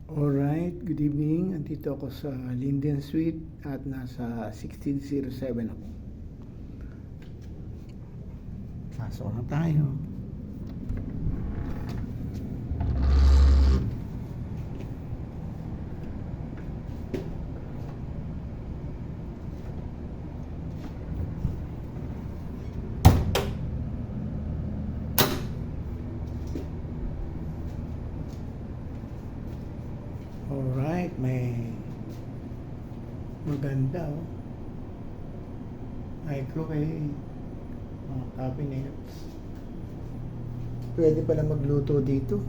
Alright, good evening. Andito ako sa Linden Suite at nasa 1607 ako. Pasok na tayo. Alright, may maganda microwave, mga cabinets. Pwede pala magluto dito.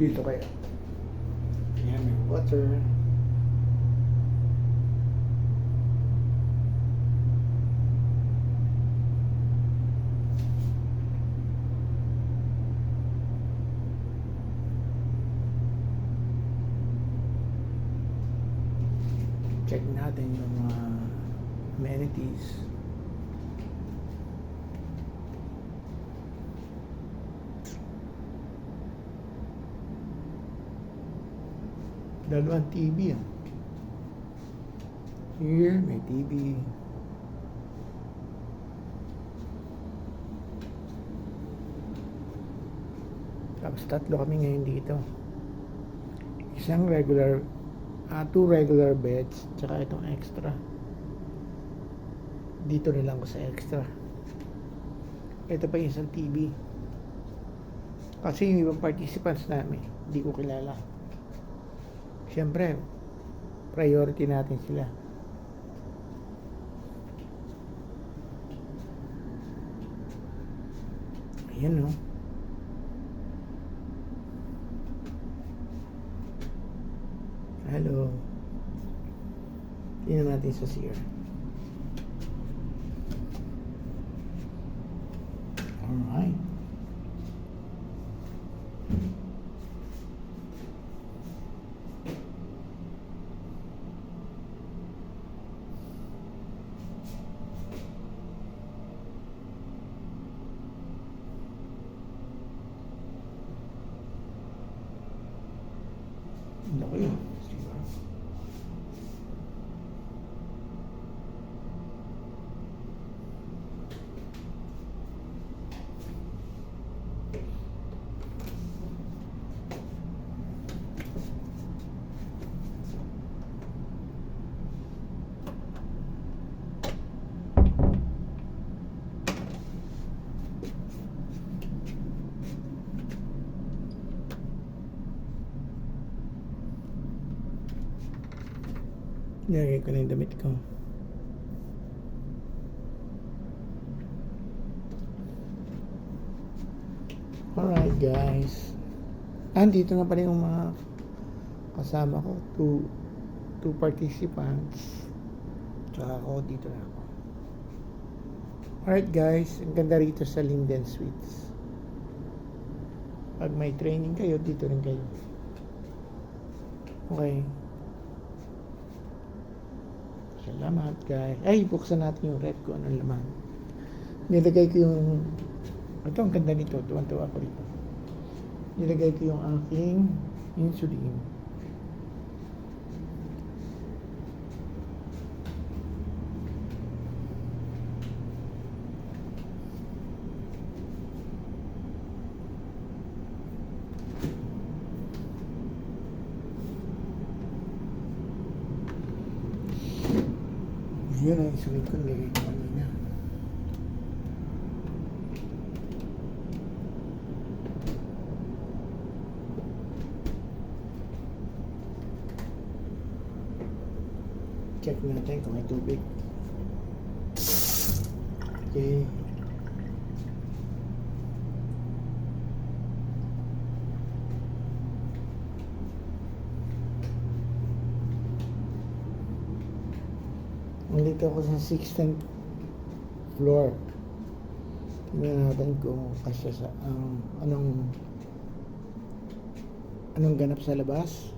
Dito kaya. Ayan, may water. Check natin yung mga amenities. Dalawang TV ah. Here, may TV. Tapos tatlo kami ngayon dito. Isang regular, two regular beds, tsaka itong extra. Dito na lang ko sa extra. Ito pa yung isang TV. Kasi yung ibang participants namin, hindi ko kilala. Siyempre, priority natin sila. Ayan o. Hello. Tingnan natin sa CR. Alright. Laki yun. Nilagay ko na yung damit ko. Alright guys. Andito na pala yung mga kasama ko. Two participants. Tsaka ako, dito na ako. Alright guys. Ang ganda rito sa Linden Suites. Pag may training kayo, dito rin kayo. Okay. Salamat guys. Ay, buksan natin yung rep ko. Anong laman. Nilagay ko yung... Ito, ang ganda nito. Tuwan-tuwa ko rito. Nilagay ko yung aking insulin. Yun ang insulin ko. Nilagay ko kanina. Check natin kung may tubig. Okay. Nandito ako sa 16th floor. Tingnan natin kung kasya sa anong ganap sa labas.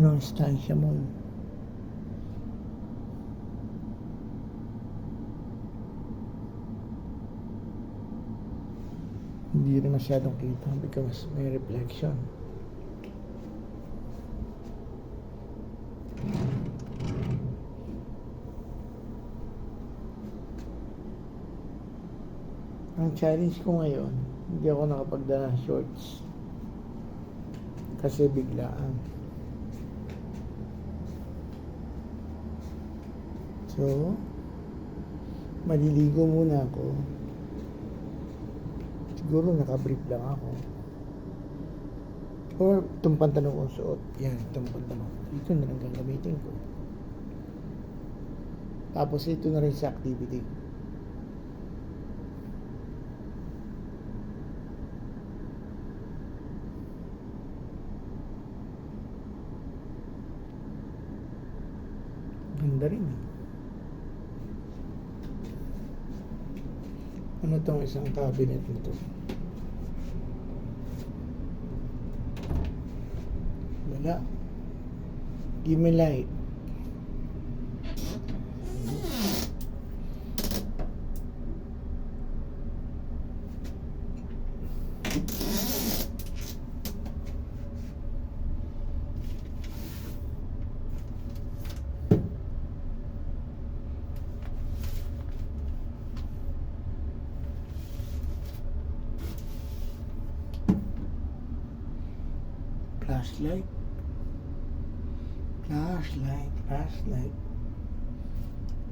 Yung Estancia Mall. Hindi rin masyadong kita because may reflection. Ang challenge ko ngayon, hindi ako nakapagdala ng shorts kasi biglaan. So, maliligo muna ako. Siguro nakabrief lang ako. Or itong pantalon kong suot. Yan, itong pantalon. Ito na lang gagamitin ko. Tapos ito na rin sa activity. Ganda rin eh. Ano tong isang cabinet nito? Wala. Give me light. Flashlight. Flashlight.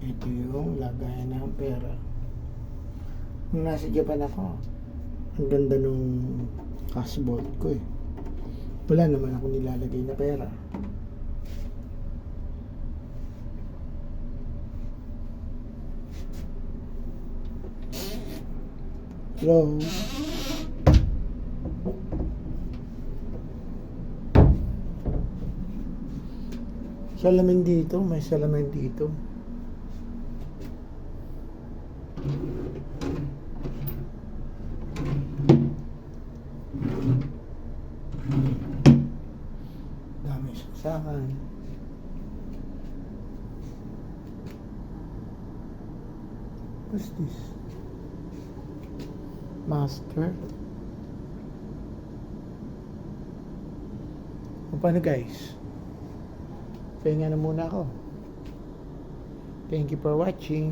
Ito yung lagayan ng pera. Nung nasa Japan ako, ang ganda nung cash vault ko eh. Wala naman ako nilalagay na pera. Hello? Salamin dito, may salamin dito. Dami saksakan. What's this? Master. O paano guys? Pahinga na muna ako. Thank you for watching.